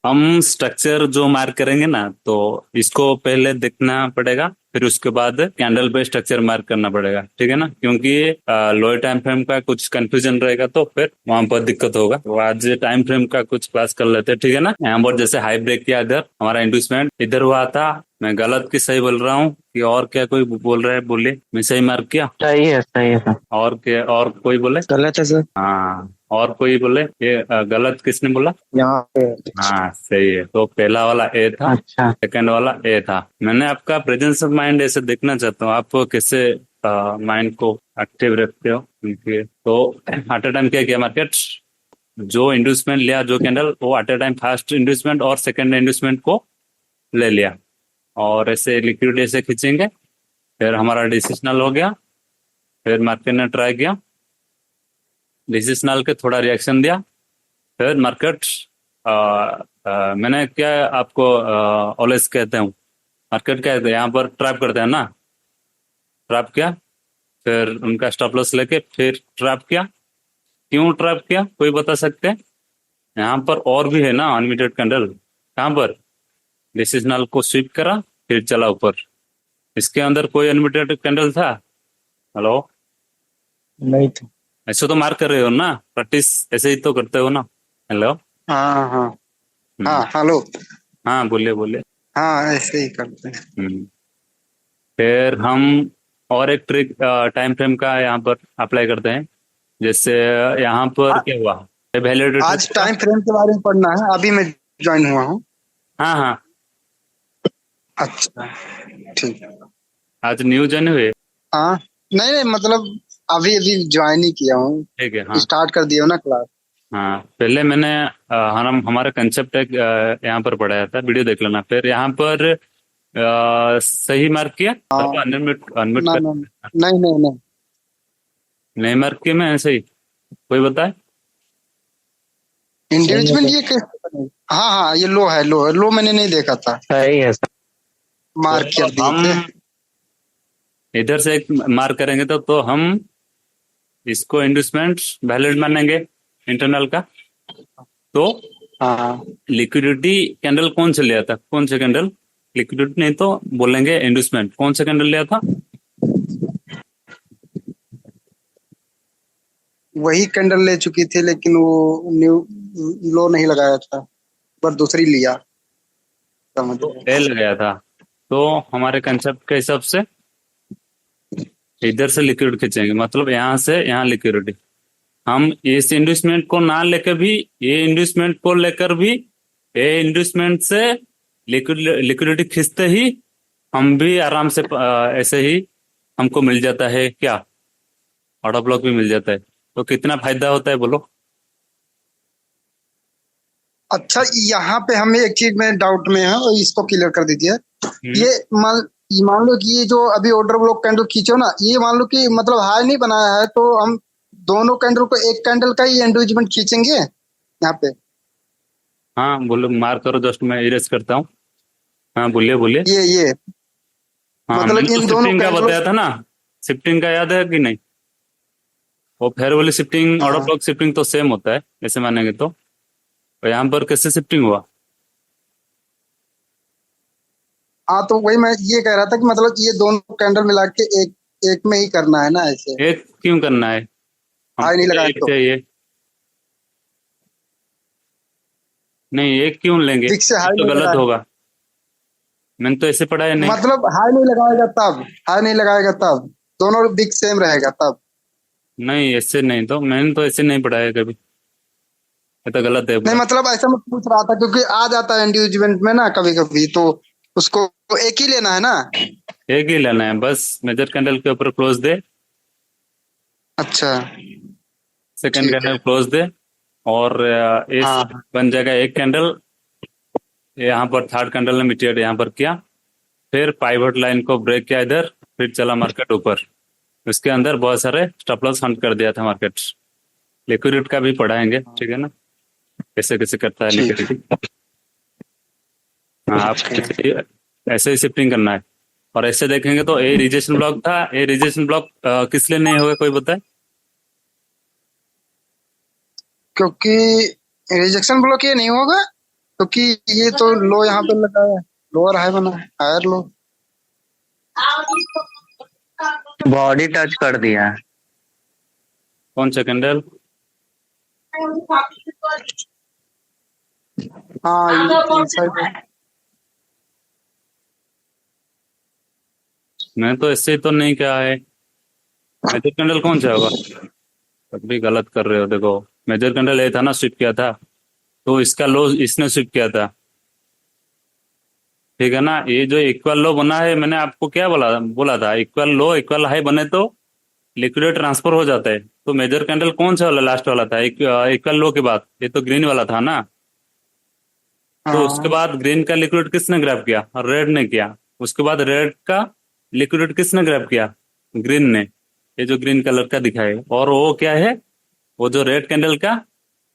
हम स्ट्रक्चर जो मार्क करेंगे ना, तो इसको पहले देखना पड़ेगा, फिर उसके बाद कैंडल पे स्ट्रक्चर मार्क करना पड़ेगा, ठीक है ना। क्योंकि लोअर टाइम फ्रेम का कुछ कंफ्यूजन रहेगा तो फिर वहां पर दिक्कत होगा। तो आज टाइम फ्रेम का कुछ क्लास कर लेते हैं, ठीक है ना। यहाँ पर जैसे हाई ब्रेक किया, इधर हमारा इंड्यूसमेंट इधर हुआ था। मैं गलत की सही बोल रहा हूँ कि और क्या कोई बोल रहा है? बोलिए। मैं सही मार्क किया? सही है सर। और क्या? और कोई बोले? गलत है सर। हाँ, और कोई बोले? ये गलत किसने बोला? यहाँ पे। हाँ, सही है। तो पहला वाला ए था, अच्छा। सेकंड वाला ए था। मैंने आपका प्रेजेंस ऑफ माइंड ऐसे देखना चाहता हूँ, आप कैसे माइंड को एक्टिव रखते हो। क्योंकि तो एट ए टाइम क्या किया मार्केट, जो इंड्यूसमेंट लिया, जो कैंडल, वो at a time first inducement और सेकंड इंड्यूसमेंट को ले लिया, और ऐसे लिक्विडिटी ऐसे खींचेंगे। फिर हमारा डिसिशनल हो गया, फिर मार्केट ने ट्राई किया, डिसिशनल के थोड़ा रिएक्शन दिया, फिर मार्केट मैंने क्या आपको ऑलवेज कहते हूँ, मार्केट क्या है, यहाँ पर ट्रैप करते हैं ना, ट्रैप किया, फिर उनका स्टॉप लॉस लेके फिर ट्रैप किया। क्यों ट्रैप किया, कोई बता सकते हैं? यहाँ पर और भी है ना अनलिमिटेड कैंडल, कहाँ पर डिसिजनल को स्वीप करा, फिर चला ऊपर। इसके अंदर कोई अनलिमिटेड कैंडल था? हेलो? नहीं था। ऐसे तो मार्क कर रहे हो ना, प्रैक्टिस ऐसे ही तो करते हो ना। हेलो? हाँ हाँ। हाँ हम्म, हेलो। हाँ, बोलिए बोलिए। हाँ ऐसे ही करते हैं। हम्म, फिर हम और एक ट्रिक टाइम फ्रेम का यहाँ पर अप्लाई करते हैं। जैसे यहाँ पर आ, क्या हुआ, वैलिडेटर आज का। टाइम फ्रेम के बारे में पढ़ना है, अभी मैं ज्वाइन हुआ हूँ। हाँ हाँ, अच्छा। ठीक है। आज न्यू जॉइन हुए? हाँ। नहीं नहीं मतलब अभी अभी ज्वाइन ही किया हूँ। ठीक है, हाँ। स्टार्ट कर दिया हूँ ना क्लास। हाँ, पहले मैंने हम हमारा कंसेप्ट एक यहाँ पर पढ़ाया था, वीडियो देख लेना। फिर यहाँ पर सही मार्क किया, हाँ। अनम्यूट अनम्यूट ना कर। ना नहीं नहीं नहीं। नहीं मार्क किया मैं ऐसे ही, कोई बताए? इंडिविजुअल ये कैसे बनेगा? हाँ हाँ ये लो मैंने नहीं देखा था। सही है सर। तो मार्क कर दिए हम थे। इधर से एक मार्क करेंगे तो हम इसको इंड्यूसमेंट वैलिड मानेंगे, इंटरनल का। तो हाँ लिक्विडिटी कैंडल कौन से लिया था, कौन से कैंडल? लिक्विडिटी नहीं तो बोलेंगे इंड्यूसमेंट, कौन सा कैंडल लिया था? वही कैंडल ले चुकी थी लेकिन वो न्यू लो नहीं लगाया था, पर दूसरी लिया। समझ तो गए। एल गया था। तो हमारे कंसेप्ट के हिसाब से इधर से लिक्विड खींचेंगे, मतलब यहाँ से यहाँ लिक्विडिटी। हम इस इंड्यूसमेंट को ना लेकर भी, ये इंड्यूसमेंट को लेकर भी, ये इंड्यूसमेंट से लिक्विडिटी खींचते ही हम भी आराम से ऐसे ही हमको मिल जाता है क्या, ऑर्डर ब्लॉक भी मिल जाता है। तो कितना फायदा होता है बोलो? अच्छा यहाँ पे हमें एक चीज में डाउट में है और इसको क्लियर कर दीजिए। हम्म। ये मान लो कि ये जो अभी ऑर्डर ब्लॉक कैंडल खींचो ना, ये मान लो कि मतलब हाई नहीं बनाया है तो हम दोनों कैंडल को एक कैंडल का ही एंडोजमेंट खींचेंगे यहाँ पे। हाँ बोलो, मार्क करो, जस्ट मैं इरेज करता हूँ। हाँ, बोलिए बोलिए। ये हाँ, मैंने मतलब तो इन दोनों शिफ्टिंग का कैंडलों। बताया था ना, शिफ्टिंग का याद है कि नहीं? वो फेयर वाली शिफ्टिंग, ऑर्डर हाँ ब्लॉक शिफ्टिंग तो सेम होता है ऐसे मानेंगे तो यहाँ पर कैसे शिफ्टिंग हुआ? हाँ तो वही मैं ये कह रहा था कि मतलब ये दोनों कैंडल मिला के एक एक में ही करना है ना ऐसे। एक क्यों करना है, हाई हमको नहीं क्या लगाया एक तो चाहिए? नहीं, एक क्यों लेंगे, फिक्स से ये हाई तो नहीं गलत लगाया। होगा। मैंने तो ऐसे पढ़ा है नहीं। मतलब हाई नहीं लगाएगा तब दोनों बिग सेम रहेगा तब। नहीं, ऐसे नहीं, तो मैंने तो ऐसे नहीं पढ़ा है कभी, ये तो गलत है नहीं पूरा। मतलब ऐसा मैं पूछ रहा था क्योंकि आ जाता है एंगेजमेंट में ना कभी कभी तो उसको एक ही लेना है ना। एक ही लेना है बस, मेजर कैंडल के ऊपर क्लोज दे, अच्छा। सेकंड ठीक है। कैंडल क्लोज दे, और इस हाँ बन जाएगा एक कैंडल। यहाँ पर थर्ड कैंडल ने मीडिएट यहाँ पर किया, फिर पाइवट लाइन को ब्रेक किया इधर, फिर चला मार्केट ऊपर। उसके अंदर बहुत सारे स्टॉप लॉस हंट कर दिया था मार्केट। लिक्विडिटी का भी पढ़ाएंगे, ठीक है ना, कैसे कैसे करता है ठीक लिक्विडिटी। हाँ, आप है। ऐसे ही शिफ्टिंग करना है। और ऐसे देखेंगे तो ए रिजेक्शन ब्लॉक था, ए रिजेक्शन ब्लॉक किस लिए नहीं होगा, कोई बताए? क्योंकि रिजेक्शन ब्लॉक ये नहीं होगा। क्योंकि ये तो लो यहाँ पे लगा है, लोअर हाई बना है, हायर लो। बॉडी टच कर दिया। कौन सा कैंडल? हाँ ये साइड है। मैं तो ऐसे ही तो नहीं कहा है। मेजर कैंडल कौन सा होगा? तब भी गलत कर रहे हो। देखो, मेजर कैंडल ये था ना, स्विप किया था, तो इसका लो इसने स्विप किया था, ठीक है ना। ये जो इक्वल लो बना है, मैंने आपको क्या बोला बोला था, इक्वल लो इक्वल हाई बने तो लिक्विड ट्रांसफर हो जाता है। तो मेजर कैंडल कौन सा वाला लास्ट वाला था, इक्वल लो के बाद? ये तो ग्रीन वाला था ना। तो उसके हाँ बाद ग्रीन का लिक्विड किसने ग्रैब किया? रेड ने किया। उसके बाद रेड का लिक्विड किसने ग्रैब किया? ग्रीन ने। ये जो ग्रीन कलर का दिखा है, और वो क्या है, वो जो रेड कैंडल का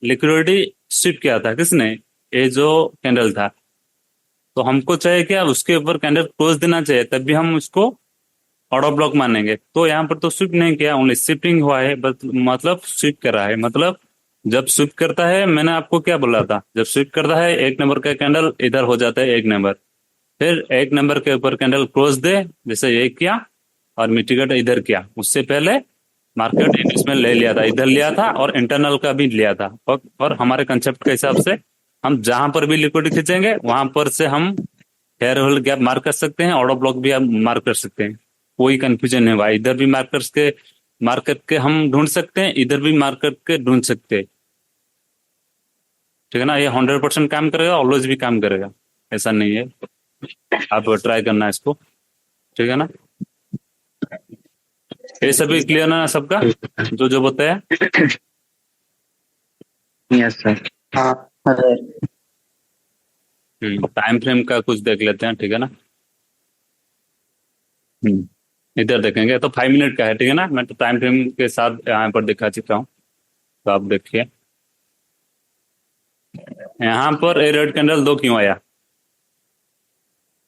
लिक्विडिटी स्विप किया था किसने? ये जो कैंडल था। तो हमको चाहिए क्या, उसके ऊपर कैंडल क्लोज देना चाहिए, तब भी हम उसको आउट ऑफ ब्लॉक मानेंगे। तो यहाँ पर तो स्विप नहीं किया, ओनली शिफ्टिंग हुआ है बस, मतलब स्विप कर रहा है। मतलब जब स्विप करता है, मैंने आपको क्या बोला था, जब स्विप करता है एक नंबर का कैंडल इधर हो जाता है एक नंबर, फिर एक नंबर के ऊपर कैंडल क्लोज दे, जैसे ये किया, और मिटिगेट इधर किया। उससे पहले मार्केट इसमें ले लिया था, इधर लिया था, और इंटरनल का भी लिया था। और हमारे कंसेप्ट के हिसाब से हम जहां पर भी लिक्विडिटी खींचेंगे वहां पर से हम फेयर होल्ड गैप मार्क कर सकते हैं, आउट ऑफ ब्लॉक भी आप मार्क कर सकते हैं। कोई कंफ्यूजन नहीं हुआ। इधर भी मार्क करके हम ढूंढ सकते हैं, इधर भी मार्क करके ढूंढ सकते हैं, ठीक है ना। ये 100% काम करेगा, ऑलवेज भी काम करेगा, ऐसा नहीं है। आप ट्राई करना इसको, ठीक है ना। ये सभी क्लियर ना सबका, जो जो बताया? Yes sir. हाँ टाइम फ्रेम का कुछ देख लेते हैं, ठीक है ना। इधर देखेंगे तो 5 मिनट का है, ठीक है ना। मैं तो टाइम फ्रेम के साथ यहाँ पर दिखा चुका हूँ, तो आप देखिए। यहाँ पर ए रेड कैंडल दो क्यों आया?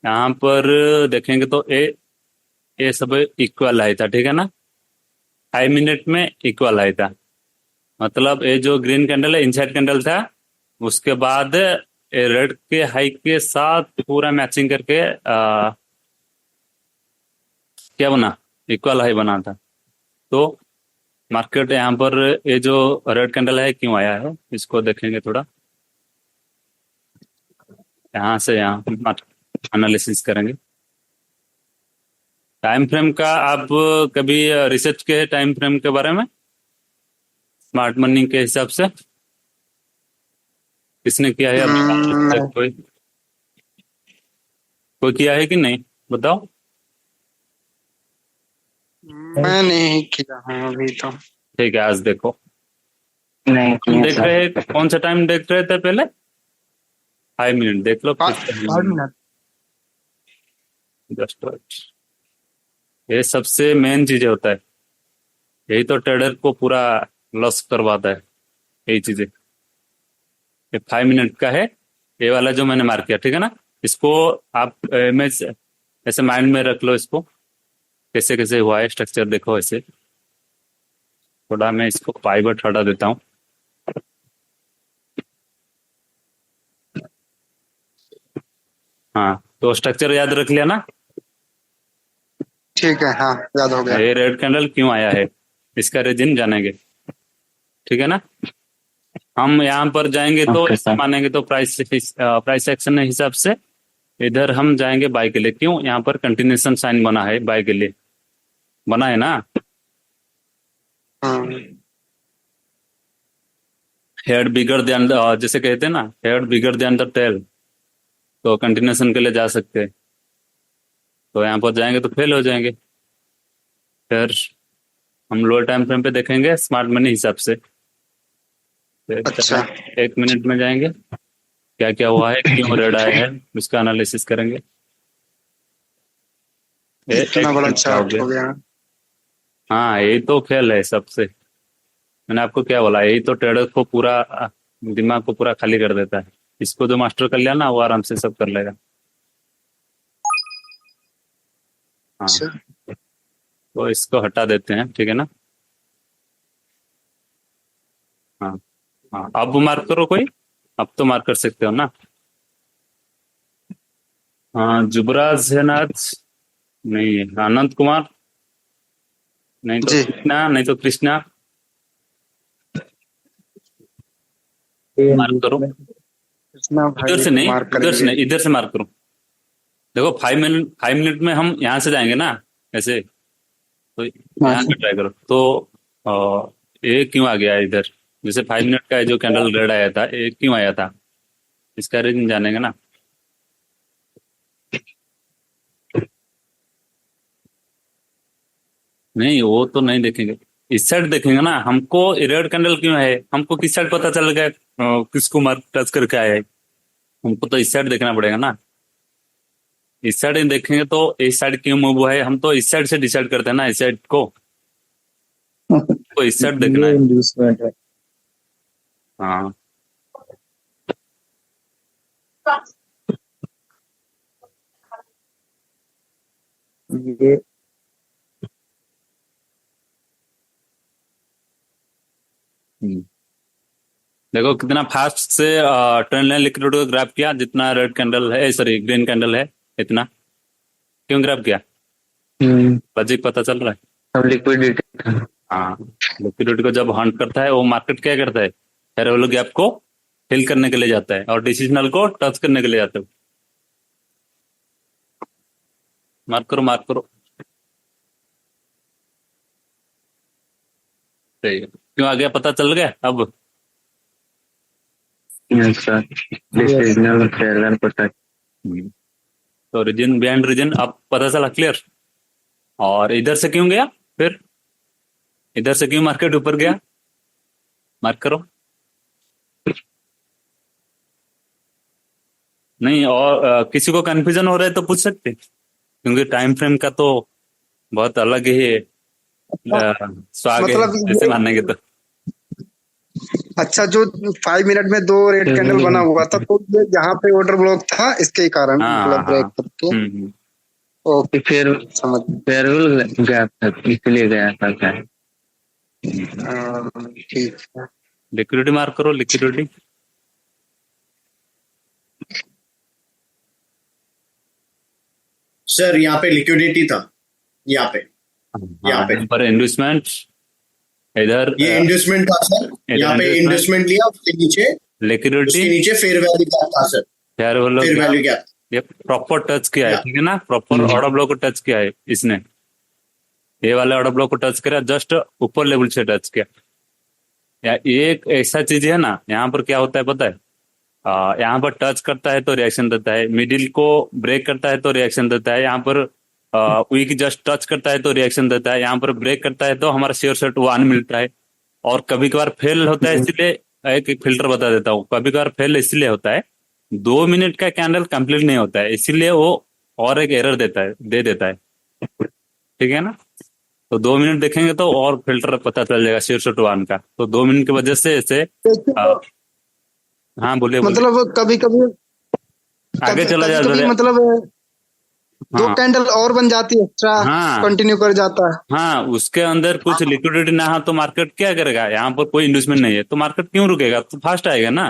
यहाँ पर देखेंगे तो ए सब इक्वल आया था, ठीक है ना। 5 मिनट में इक्वल आया था, मतलब ये जो ग्रीन कैंडल है इनसाइड कैंडल था। उसके बाद रेड के हाई के साथ पूरा मैचिंग करके क्या बना, इक्वल हाई बना था। तो मार्केट यहाँ पर ये जो रेड कैंडल है क्यों आया है, इसको देखेंगे थोड़ा। यहाँ से यहाँ एनालिसिस करेंगे। टाइम फ्रेम का आप कभी रिसर्च किए टाइम फ्रेम के बारे में, स्मार्ट मनी के हिसाब से? किसने किया है अब तक? नहीं, कोई कोई किया है कि नहीं, बताओ। मैं नहीं किया हूँ अभी तो। ठीक है, आज देखो। नहीं हम किया देख सर। रहे हैं, कौन सा टाइम देख रहे थे पहले? 5 मिनट देख लो फिर से। 5 मिनट। जस्ट ये सबसे मेन चीजें होता है, यही तो ट्रेडर को पूरा लॉस करवाता है, यही चीजें। ये 5 मिनट का है, ये वाला जो मैंने मार्क किया, ठीक है ना। इसको आप इमेज ऐसे माइंड में रख लो, इसको कैसे कैसे हुआ है स्ट्रक्चर देखो ऐसे। थोड़ा मैं इसको पाइवट हटा देता हूँ। हाँ, तो स्ट्रक्चर याद रख लिया ना। ठीक है, हाँ याद हो गया। ये रेड कैंडल क्यों आया है, इसका रीजन जानेंगे, ठीक है ना। हम यहाँ पर जाएंगे तो ओके ऐसे सर। मानेंगे तो प्राइस एक्शन के हिसाब से इधर हम जाएंगे बाय के लिए। क्यों? यहाँ पर कंटिन्यूशन साइन बना है, बाय के लिए बना है ना। हाँ हेड बिगर देन, जैसे कहते हैं ना, head bigger than the tail, तो कंटिन्यूशन के लिए जा सकते हैं। तो यहाँ पर जाएंगे तो फेल हो जाएंगे। फिर हम लोअर टाइम फ्रेम पे देखेंगे स्मार्ट मनी हिसाब से। फिर अच्छा। 1 मिनट में जाएंगे, क्या क्या हुआ है, क्यों रेड आया है, उसका एनालिसिस करेंगे। एक इतना बड़ा मिनट का हो चार्ट गया। हो गया। हाँ, यही तो खेल है सबसे। मैंने आपको क्या बोला, यही तो ट्रेडर को पूरा दिमाग को पूरा खाली कर देता है। इसको जो मास्टर कर लिया ना, वो आराम से सब कर लेगा। हाँ, अच्छा। तो इसको हटा देते हैं, ठीक है ना। हाँ हाँ, अब मार्क करो कोई, अब तो मार्क कर सकते हो ना। हाँ, जुबराज है नाथ, नहीं अनंत कुमार, नहीं तो जी कृष्णा, नहीं तो कृष्णा। मार्क करो, कृष्णा इधर भाई से को नहीं, मार्क उधर से करेंगे। नहीं, इधर से मार्क करो। देखो 5 मिनट में हम यहाँ से जाएंगे ना, ऐसे, तो हाँ यहाँ पे ट्राई करो तो ये क्यों आ गया इधर? जैसे 5 मिनट का जो कैंडल रेड आया था, ये क्यों आया था? इसका रीजन जानेंगे ना। नहीं, वो तो नहीं देखेंगे, इस साइड देखेंगे ना। हमको रेड कैंडल क्यों है, हमको किस साइड पता चल गया किसको मार्क टच करके आया है? हमको तो इस साइड देखना पड़ेगा ना। इस साइड देखेंगे तो इस साइड क्यों मूव हुआ है, हम तो इस साइड से डिसाइड करते हैं ना, इस साइड को इस साइड देखना ये है। इंड्यूसमेंट है। हाँ, ये हम्म। देखो कितना फास्ट से ट्रेंड लाइन लिक्विड को ग्रैब किया, जितना रेड कैंडल है, सॉरी ग्रीन कैंडल है, इतना क्यों ग्रैब किया? हम्म, लॉजिक पता चल रहा है? सब लिक्विडिटी था। हाँ, लिक्विडिटी को जब हंट करता है, वो मार्केट क्या करता है, फेयर वैल्यू गैप को फिल करने के लिए जाता है और डिसीजनल को टच करने के लिए जाता है। मार्क करो, मार्क करो। सही है। क्यों आ गया, पता चल गया अब? Yes sir, yes decisional fair को टच। हम्म। तो रीजन बिहाइंड रीजन अब पता चला, क्लियर। और इधर से क्यों गया फिर, इधर से क्यों मार्केट ऊपर गया? मार्क करो। नहीं, और किसी को कंफ्यूजन हो रहा है तो पूछ सकते हैं, क्योंकि टाइम फ्रेम का तो बहुत अलग ही स्वाग है, मतलब ऐसे ये मानने के तो। अच्छा, जो 5 मिनट में दो रेड कैंडल बना हुआ था, तो ये यहाँ पे ऑर्डर ब्लॉक था इसके कारण, हाँ हाँ मतलब हाँ। ब्रेक करके। हम्म। कि ओके, फिर समझ फेयरवेल गैप था, इसलिए गया था क्या? ठीक है। लिक्विडिटी मार्क करो, लिक्विडिटी। सर यहाँ पे लिक्विडिटी था, यहाँ पे, हाँ, यहाँ पे यहाँ पर इन्वेस्टमेंट, इधर ये इन्वेस्टमेंट था सर। इधर यहाँ पे इन्वेस्टमेंट, इन्वेस्टमेंट लिया, लिक्विडिटी, उसके नीचे फेयर वैल्यू गैप था sir. Fair value fair gap. Value gap. ये प्रॉपर टच किया है, या ठीक है ना, प्रॉपर ऑर्डर ब्लॉक को टच किया है इसने, ये वाले ऑर्डर ब्लॉक को टच करा, जस्ट ऊपर लेवल से टच किया। या एक ऐसा चीज है ना, यहाँ पर क्या होता है पता है, यहाँ पर टच करता है तो रिएक्शन देता है, मिडिल को ब्रेक करता है तो रिएक्शन देता है, यहाँ पर वीक जस्ट टच करता है तो रिएक्शन देता है, यहाँ पर ब्रेक करता है तो हमारा शेयर सेट 1 मिलता है। और कभी कभार फेल होता है, इसलिए एक फिल्टर बता देता हूँ, कभी कभार फेल इसलिए होता है 2 मिनट का कैंडल कंप्लीट नहीं होता है, इसीलिए वो और एक एरर देता है, दे देता है, ठीक है ना। तो 2 मिनट देखेंगे तो और फिल्टर पता चल जाएगा शेयर सेट 1 का, तो 2 मिनट की वजह से ऐसे देखिए, अ, हाँ बोलिए बोलिए, मतलब कभी कभी आगे चला कभी जाता कभी है। मतलब दो हाँ कैंडल और बन जाती है, एक्स्ट्रा हाँ कंटिन्यू कर जाता है। हाँ, उसके अंदर कुछ लिक्विडिटी ना हो तो मार्केट क्या करेगा, यहाँ पर कोई इन्वेस्टमेंट नहीं है तो मार्केट क्यों रुकेगा, तो फास्ट आएगा ना।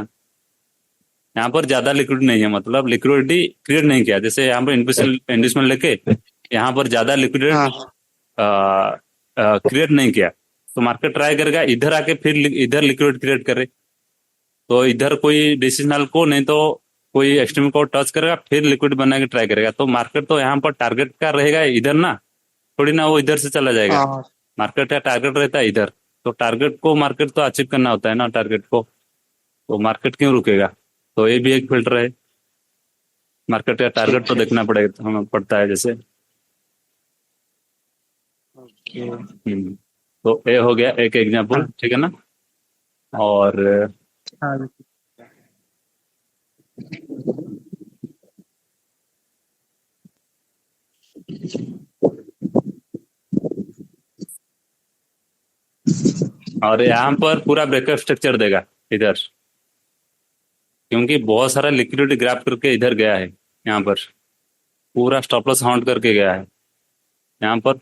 यहाँ पर ज्यादा लिक्विडिटी नहीं है, मतलब लिक्विडिटी क्रिएट नहीं किया, जैसे यहाँ पर इन्वेस्टमेंट लेके यहाँ पर ज्यादा लिक्विडिटी हाँ क्रिएट नहीं किया, तो मार्केट ट्राई करेगा इधर आके फिर इधर लिक्विड क्रिएट करे, तो इधर कोई डिसीजनल को नहीं तो कोई एक्सट्रीम को टच करेगा, फिर लिक्विड बनाने की ट्राई करेगा, तो मार्केट तो यहाँ पर टारगेट का रहेगा इधर ना, थोड़ी ना वो इधर से चला जाएगा। हाँ मार्केट का टारगेट रहता है इधर, तो टारगेट को मार्केट तो अचीव करना होता है ना, टारगेट को, तो मार्केट क्यों रुकेगा? तो ये भी एक फिल्टर है, मार्केट का टारगेट ठीक तो है। देखना पड़ेगा, हमें पड़ता है जैसे। ओके। तो ये हो गया एक एग्जांपल, ठीक है ना। और हाँ और यहाँ पर पूरा ब्रेकअप स्ट्रक्चर देगा इधर, क्योंकि बहुत सारा लिक्विडिटी ग्रैब करके इधर गया है, यहाँ पर पूरा स्टॉप लॉस हाउंट करके गया है, यहाँ पर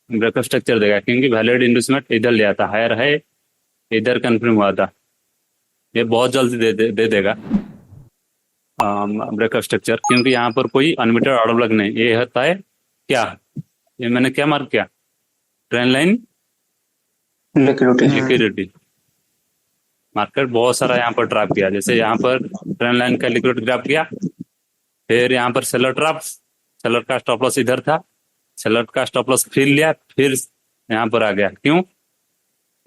ब्रेकअप स्ट्रक्चर देगा, क्योंकि वैलिड इंड्यूसमेंट इधर लिया था, हायर है, इधर कंफर्म हुआ था, ये बहुत जल्दी दे देगा। ब्रेकअप स्ट्रक्चर, क्योंकि यहाँ पर कोई अनलिमिटेड ऑर्डर ब्लॉक नहीं, ये होता है क्या, ये मैंने क्या मार्क किया, ट्रेंड लाइन लिक्विडिटी। मार्केट बहुत सारा यहाँ पर ट्रैप किया, जैसे यहाँ पर ट्रेंड लाइन का लिक्विडिटी ट्रैप किया, फिर यहाँ पर सेलर ट्रैप, सेलर का स्टॉप लॉस इधर था, सेलर का स्टॉप लॉस फिर लिया, फिर यहाँ पर आ गया, क्यों,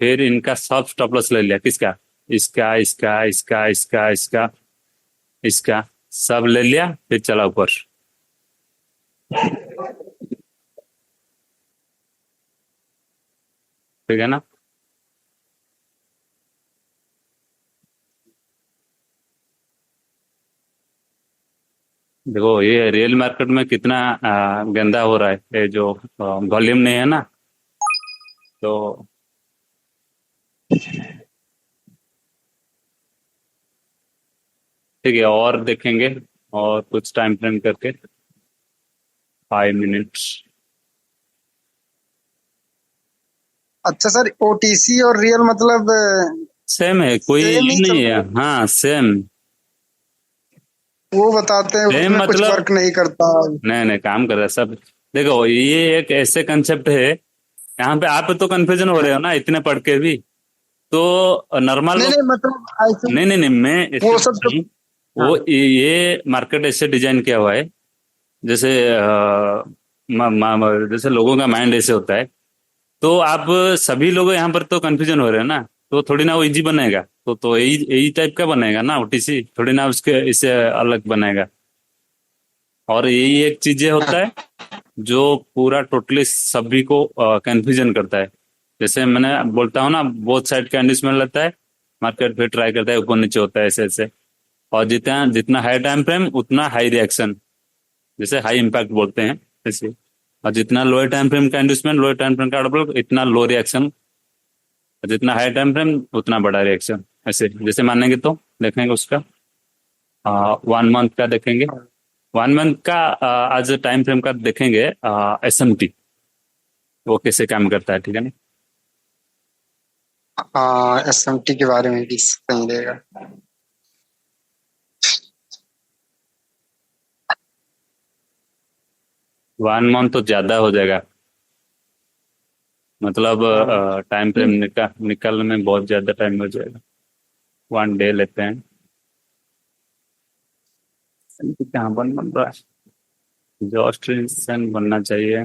फिर इनका सब स्टॉप लॉस ले लिया, किसका, इसका इसका इसका इसका इसका इसका सब ले लिया, फिर चला ऊपर। ठीक है ना। देखो ये रियल मार्केट में कितना गंदा हो रहा है, ये जो वॉल्यूम नहीं है ना, तो ठीक है, और देखेंगे, और कुछ टाइम फ्रेम करके 5 मिनट्स। अच्छा सर, ओटीसी और रियल मतलब सेम है, कोई सेम ये ही नहीं चल है, हाँ सेम। वो बताते हैं सेम उसमें कुछ मतलब वर्क नहीं करता। नहीं नहीं, काम कर रहा है सब। देखो ये एक ऐसे कंसेप्ट है, यहाँ पे आप तो कंफ्यूजन हो रहे हो ना इतने पढ़ के भी, तो नॉर्मल नहीं लोग, नहीं, मतलब ऐसे नहीं नहीं नहीं, मैं ऐसे वो सब तो। नहीं, हाँ। वो ये मार्केट ऐसे डिजाइन किया हुआ है, जैसे जैसे लोगों का माइंड ऐसे होता है, तो आप सभी लोग यहाँ पर तो कंफ्यूजन हो रहे हो ना, तो थोड़ी ना वो इजी बनेगा, तो यही यही टाइप का बनेगा ना ओटीसी, थोड़ी ना उसके इससे अलग बनेगा। और यही एक चीज ये होता है जो पूरा टोटली सभी को कंफ्यूजन करता है। जैसे मैंने बोलता हूँ ना, बोथ साइड का इंडिसमेंट लेता है, मार्केट फिर ट्राई करता है, ऊपर नीचे होता है ऐसे ऐसे, और जितना जितना हाई टाइम फ्रेम उतना हाई रिएक्शन, जैसे हाई इम्पैक्ट बोलते हैं ऐसे, और जितना लोअर टाइम फ्रेम का इंड्यूसमेंट, लोअर टाइम फ्रेम का डबल, इतना लो रिएक्शन, जितना हाई टाइम फ्रेम उतना बड़ा रिएक्शन, ऐसे जैसे मानेंगे तो देखेंगे उसका 1 मंथ का देखेंगे, 1 मंथ का आज टाइम फ्रेम का देखेंगे, एसएमटी वो कैसे काम करता है, ठीक है ना। हाँ, एसएमटी के बारे में भी सही रहेगा। 1 मंथ तो ज्यादा हो जाएगा, मतलब हाँ। टाइम फ्रेम निकालने में बहुत ज्यादा टाइम हो जाएगा। 1 डे लेते हैं, कहाँ बन रहा है, जॉस्ट इंसान बनना चाहिए।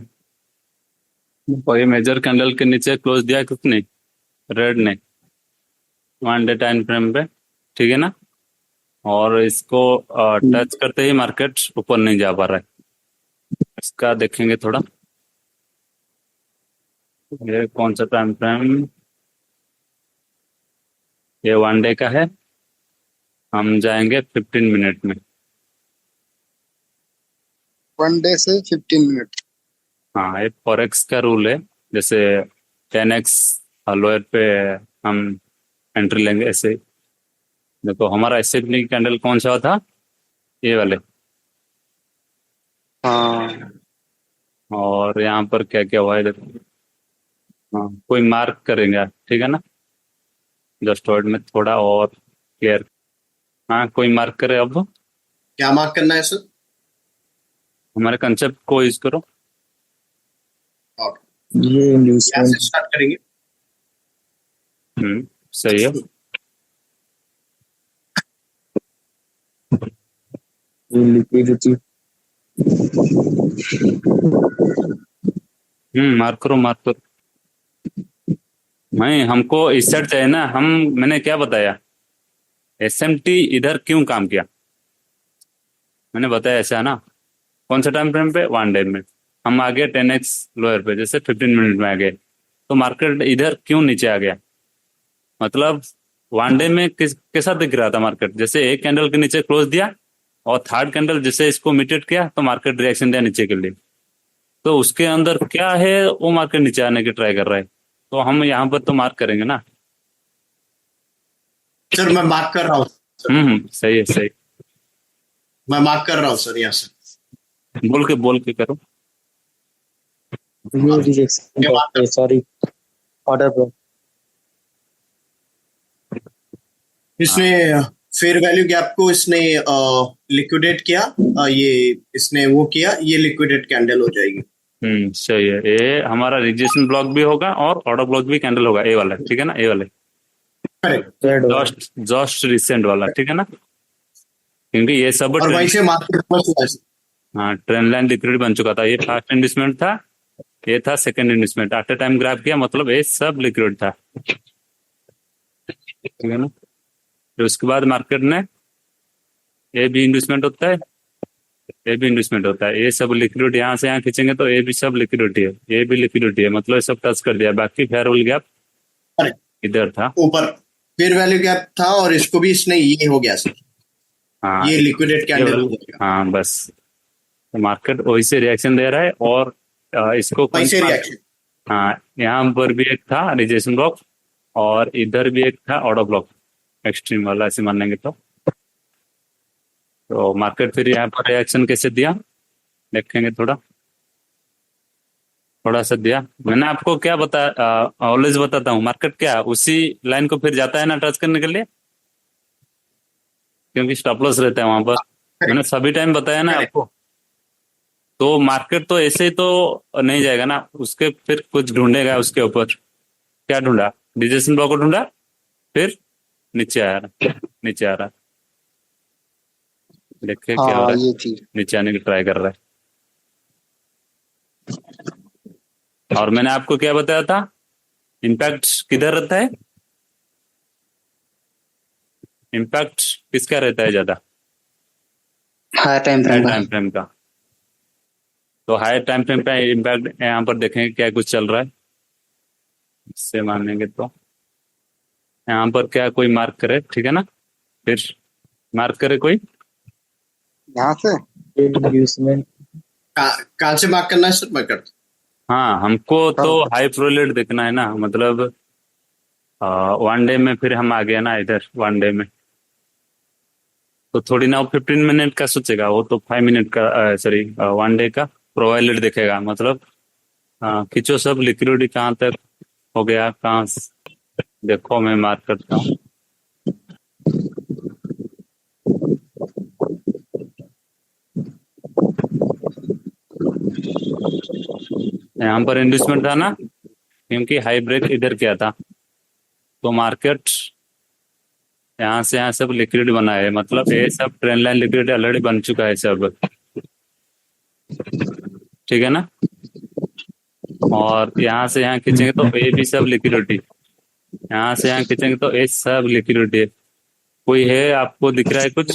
कोई मेजर कैंडल के नीचे क्लोज दिया कितने, रेड ने, 1 डे टाइम फ्रेम पे, ठीक है ना, और इसको टच करते ही मार्केट ऊपर नहीं जा पा रहा है, इसका देखेंगे थोड़ा, ये कौन सा टाइम फ्रेम, ये 1 डे का है, हम जाएंगे 15 मिनट में। 1 डे से 15 मिनट। हाँ ये फॉरेक्स का रूल है, जैसे 10x लोअर पे हम एंट्री लेंगे ऐसे। देखो हमारा एस कैंडल कौन सा था, ये वाले, हाँ। और यहाँ पर क्या क्या हुआ है देखो, हाँ कोई मार्क करेंगे आप, ठीक है ना, जस्ट वर्ड में थोड़ा और क्लियर, हाँ कोई मार्क करे अब, क्या मार्क करना है सर? हमारे कंसेप्ट को यूज करो। ओके, ये यहाँ इंड्यूसमेंट से स्टार्ट करेंगे। सही है। लिक्विडिटी। मार्क करो मार्क करो, नहीं हमको इस साइड चाहिए ना, हम मैंने क्या बताया, एसएमटी इधर क्यों काम किया, मैंने बताया ऐसा है ना, कौन सा टाइम फ्रेम पे, 1 डे में, हम आ गए 10x लोअर पे, जैसे 15 मिनट में आ गए, तो मार्केट इधर क्यों नीचे आ गया, मतलब 1 डे में कैसा दिख रहा था मार्केट, जैसे एक कैंडल के नीचे क्लोज दिया, और थर्ड कैंडल जैसे इसको मिटेट किया तो मार्केट रिएक्शन दिया नीचे के लिए, तो उसके अंदर क्या है, वो मार्केट नीचे आने की ट्राई कर रहा है, तो हम यहाँ पर तो मार्क करेंगे ना। सर मैं मार्क कर रहा हूँ सर, सही है सही, मैं मार्क कर रहा हूँ सर यहाँ से। बोल के करो। ये रिजेक्शन, सॉरी, ऑर्डर ब्लॉक। इसने फेयर वैल्यू गैप को इसने लिक्विडेट किया, ये इसने वो किया, ये लिक्विडेट कैंडल हो जाएगी। सही है। ये हमारा रिजेक्शन ब्लॉक भी होगा और ऑर्डर ब्लॉक भी कैंडल होगा, ए वाला, ठीक है ना, ए वाले करेक्ट। जस्ट जस्ट रिसेंट वाला, ठीक है ना, क्योंकि ये सब और वहीं से मार्केट पर हाँ ट्रेंड लाइन लिक्विड बन चुका था। ये फर्स्ट इन्वेस्टमेंट था, ये था second investment, after time graph किया, मतलब ये सब लिक्विड था, ठीक है ना। फिर उसके बाद मार्केट ने ये भी इन्वेस्टमेंट होता है, ये भी इन्वेस्टमेंट होता है, ये सब लिक्विडिटी यहाँ से यहाँ खींचेंगे तो ये भी सब लिक्विडिटी है, ये भी लिक्विडिटी है, मतलब ये सब टच कर दिया। बाकी फेयरवेल गैप इधर था, ऊपर फेयर वैल्यू गैप था, और इसको भी इसने ये हो गया सर, हाँ ये लिक्विडेट कैंडल हो जाएगा। हाँ बस, तो मार्केट वही से रिएक्शन दे रहा है। और इसको वहीं से रिएक्शन। हाँ, यहाँ पर भी एक था रिजेक्शन ब्लॉक और इधर भी एक था ऑर्डर ब्लॉक, एक्सट्रीम वाला ऐसे मानेंगे तो मार्केट फिर यहाँ पर रिएक्शन कैसे दिया देखेंगे, थोड़ा सा दिया। मैंने आपको क्या बताया, ऑलवेज बताता हूँ, मार्केट क्या उसी लाइन को फिर जाता है ना टच करने के लिए, क्योंकि स्टॉप लॉस रहता है वहां पर, मैंने सभी टाइम बताया ना आपको। तो मार्केट तो ऐसे ही तो नहीं जाएगा ना, उसके फिर कुछ ढूंढेगा उसके ऊपर। क्या ढूंढा, रिजेक्शन ब्लॉक को ढूंढा, फिर नीचे आ रहा, देखिए क्या हो रहा है, ये चीज नीचे आने की ट्राई कर रहा है। और मैंने आपको क्या बताया था, इम्पैक्ट किधर रहता है, इम्पैक्ट किसका रहता है ज्यादा, हाई टाइम हाई फ्रेम का। टाइम फ्रेम का। तो हाई टाइम फ्रेम पे इम्पैक्ट यहाँ पर देखेंगे क्या कुछ चल रहा है, इससे मानेंगे तो यहाँ पर क्या कोई मार्क करे, ठीक है ना, फिर मार्क करे कोई, यहाँ से कहाँ से मार्क करना है सर, मैं करता हाँ हमको तो हाई प्रोलेट देखना है ना, मतलब वन डे में फिर हम आ गए ना इधर वन डे में, तो थोड़ी ना वो 15 मिनट का सोचेगा, वो तो 5 मिनट का, सॉरी वन डे का प्रोवाइलेट देखेगा, मतलब खींचो सब लिक्विडिटी कहाँ तक हो गया, देखो मैं मार्क करता हूँ। यहाँ पर इंड्यूसमेंट था ना, क्योंकि हाई ब्रेक इधर किया था, तो मार्केट यहाँ से यहाँ सब लिक्विड बना है, मतलब ये सब ट्रेंड लाइन लिक्विड ऑलरेडी बन चुका है सब, ठीक है ना। और यहाँ से यहाँ खींचेंगे तो ये भी सब लिक्विडिटी, यहाँ से यहाँ खींचेंगे तो ये सब लिक्विडिटी है। कोई है आपको दिख रहा है कुछ,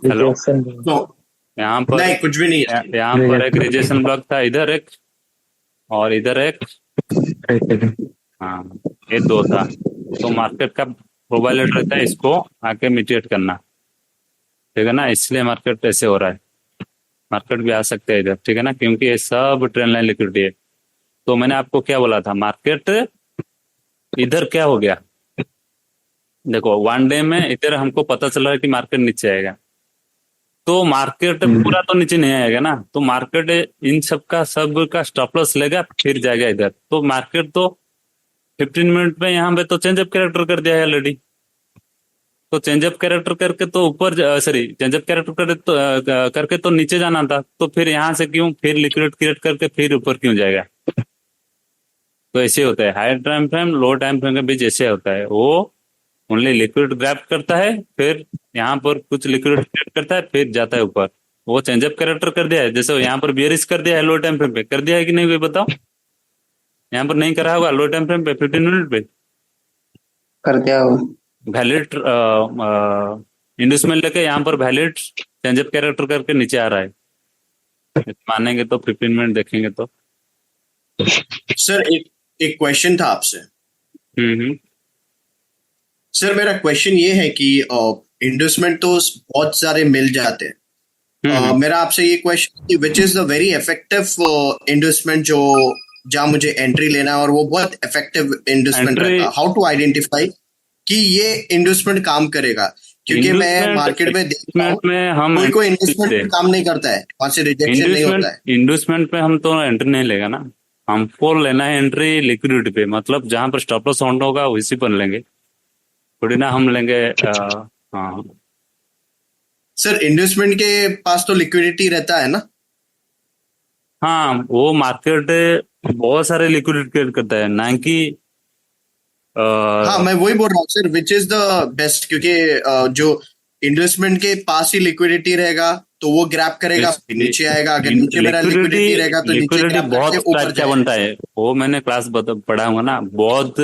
हेलो, तो यहाँ पर नहीं, कुछ भी नहीं है। यहाँ पर एक रिजेक्शन ब्लॉक था, इधर एक और इधर एक, हाँ ये दो था। तो मार्केट का प्रोबाबिलिटी रहता है इसको आके मिटिगेट करना, ठीक है ना, इसलिए मार्केट ऐसे हो रहा है। मार्केट भी आ सकते हैं इधर, ठीक है ना, क्योंकि ये सब ट्रेंड लाइन लिक्विडिटी है। तो मैंने आपको क्या बोला था, मार्केट इधर क्या हो गया, देखो वन डे में इधर हमको पता चल रहा है कि मार्केट नीचे आएगा, तो मार्केट पूरा तो नीचे नहीं आएगा ना, तो मार्केट इन सब का स्टॉप लॉस लेगा, फिर जाएगा इधर। तो मार्केट तो 15 मिनट में यहाँ पे तो चेंज ऑफ कैरेक्टर कर दिया है ऑलरेडी, तो चेंज ऑफ कैरेक्टर करके तो ऊपर, सॉरी चेंज ऑफ कैरेक्टर करके तो नीचे जाना था, तो फिर यहाँ से क्यों फिर लिक्विड क्रिएट करके फिर ऊपर क्यों जाएगा। तो ऐसे होता है, high time flame low time frame के बीच ऐसे होता है, वो ओनली लिक्विड ग्रैब करता है, फिर यहाँ पर कुछ लिक्विड क्रिएट करता है, फिर जाता है ऊपर। वो चेंज ऑफ कैरेक्टर कर दिया है, जैसे यहाँ पर बियरिश कर दिया है लो टाइम फ्रेम पे, कर दिया है कि नहीं कोई बताओ, यहाँ पर नहीं करा होगा लो टाइम फ्रेम पे 15 मिनट पे कर दिया हो। वैलिड इंड्यूसमेंट लेके यहाँ पर वैलिड चेंज ऑफ कैरेक्टर करके नीचे आ रहा है, मानेंगे तो 15 मिनट देखेंगे तो। सर एक क्वेश्चन था आपसे। हम्म। सर मेरा क्वेश्चन ये है कि इंडस्टमेंट तो बहुत सारे मिल जाते हैं। मेरा आपसे ये क्वेश्चन कि which is the very effective investment जो जहाँ मुझे एंट्री लेना है और वो बहुत इफेक्टिव इन्वेस्टमेंट रहता है, हाउ टू आइडेंटिफाई कि ये इन्वेस्टमेंट काम करेगा, क्योंकि मैं मार्केट में देखता हूँ कोई इन्वेस्टमेंट काम नहीं करता है, वहां से रिजेक्शन नहीं होता है। इन्वेस्टमेंट पे हम तो एंट्री नहीं लेगा ना, हमको लेना है एंट्री लिक्विडिटी पे, मतलब जहां पर स्टॉप लॉस ऑन होगा उसी पर लेंगे, थोड़ी ना हम लेंगे। हाँ सर इन्वेस्टमेंट के पास तो लिक्विडिटी रहता है ना? हाँ, वो मार्केट बहुत सारे लिक्विडिटी क्रिएट करता है, ना कि हाँ, मैं वही बोल रहा हूँ sir, which is the best, क्योंकि जो इन्वेस्टमेंट के पास ही लिक्विडिटी रहेगा तो वो ग्रैब करेगा, फिर नीचे आएगा, अगर नीचे मेरा लिक्विडिटी रहेगा तो नीचे लिक्विडिटी ग्रैब बहुत करके ऊपर टाइप का जाएगा। बनता है, वो मैंने क्लास पढ़ा हूँ ना, बहुत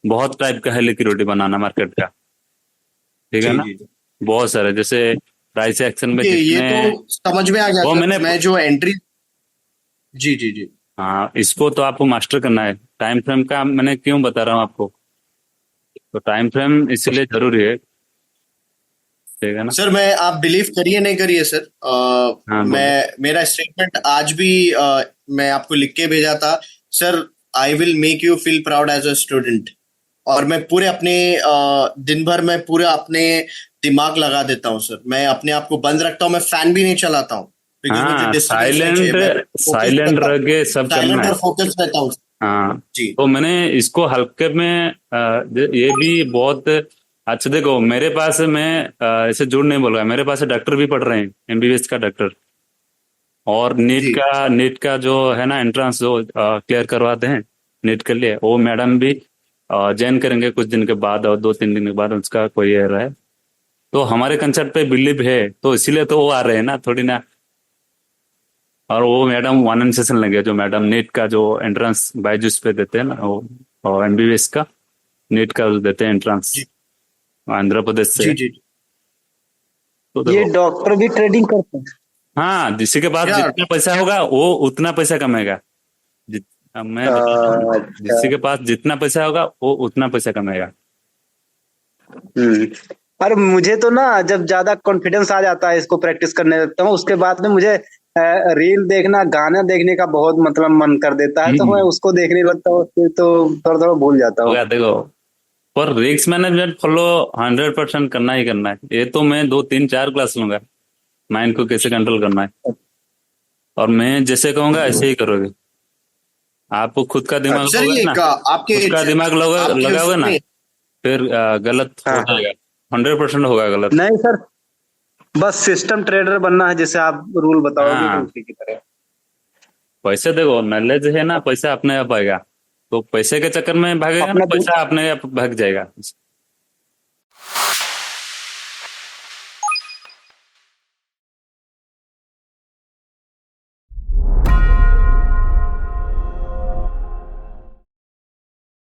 बहुत टाइप का है लिक्विडिटी बनाना मार्केट का, ठीक है जी ना। जी जी। बहुत सारे, जैसे प्राइस एक्शन में ये जितने, तो समझ में आ गया वो सर, मैंने, मैं जो एंट्री, जी जी जी। हाँ, इसको तो आपको मास्टर करना है। टाइम फ्रेम का मैंने क्यों बता रहा हूँ आपको, तो टाइम फ्रेम इसलिए जरूरी है, ठीक है ना। सर मैं, आप बिलीव करिए नहीं करिए सर, हाँ बोलो। मैं, मेरा स्टेटमेंट आज भी मैं आपको लिख के भेजा था sir, I will make you feel proud as a student. और मैं पूरे अपने दिन भर में पूरा अपने दिमाग लगा देता हूँ सर, मैं अपने आप को बंद रखता हूँ, मैं फैन भी नहीं चलाता हूँ, बिकॉज मुझे हाँ, डिस्टर्बेंस नहीं चाहिए, मैं साइलेंट फोकस साइलेंट रहता हूँ, रह के सब करना साइलेंट है। और फोकस रहता हूँ। हाँ, जी तो मैंने इसको हल्के में ये भी बहुत अच्छा, देखो मेरे पास, मैं ऐसे झूठ नहीं बोल रहा, मेरे पास डॉक्टर भी पढ़ रहे हैं, एमबीबीएस का डॉक्टर, और जी नीट का जो है ना एंट्रेंस जो क्लियर करवाते हैं नीट के लिए, वो मैडम भी ज्वाइन करेंगे कुछ दिन के बाद, और 2-3 दिन के बाद उसका कोई एयर है, तो हमारे कंसेप्ट पे बिलीव है, तो इसीलिए तो वो आ रहे हैं ना, थोड़ी ना। और वो मैडम वन एन सेशन लगे, जो मैडम नीट का जो एंट्रेंस बायजूस पे देते हैं ना, वो एमबीबीएस का नीट का देते हैं एंट्रेंस, जी आंध्र प्रदेश से जी है। जी। तो ये देखो, डॉक्टर भी ट्रेडिंग करते हैं? हाँ, जिसके के पास यार जितना पैसा होगा वो उतना पैसा कमाएगा। अब मैं बता रहा हूँ ना, अच्छा। जिसके के पास जितना पैसा होगा वो उतना पैसा कमाएगा। हम्म। और मुझे तो ना जब ज्यादा कॉन्फिडेंस आ जाता है इसको प्रैक्टिस करने लगता हूँ, उसके बाद में मुझे रील देखना, गाना देखने का बहुत मतलब मन कर देता है, तो मैं उसको देखने लगता हूँ, फिर तो थोड़ा थोड़ा भूल जाता हूँ। होगा, देखो, पर रिस्क मैनेजमेंट फॉलो 100% करना ही करना है। ये तो मैं 2-3-4 क्लास लूंगा, माइंड को कैसे कंट्रोल करना है, और मैं जैसे कहूंगा ऐसे ही करोगे। आपको खुद का दिमाग सर लगाओगे ये ना, आपके खुद का दिमाग आपके लगाओगे ना, उसमें, फिर गलत हो हाँ। जाएगा, 100% होगा गलत। नहीं सर, बस सिस्टम ट्रेडर बनना है, जैसे आप रूल बताओगे कि हाँ, उसी की तरह। पैसे देखो, नॉलेज है ना, पैसा अपने आप आएगा, तो पैसे के चक्कर में भागेगा ना, अपना पैसा अपने आप भाग जाएगा।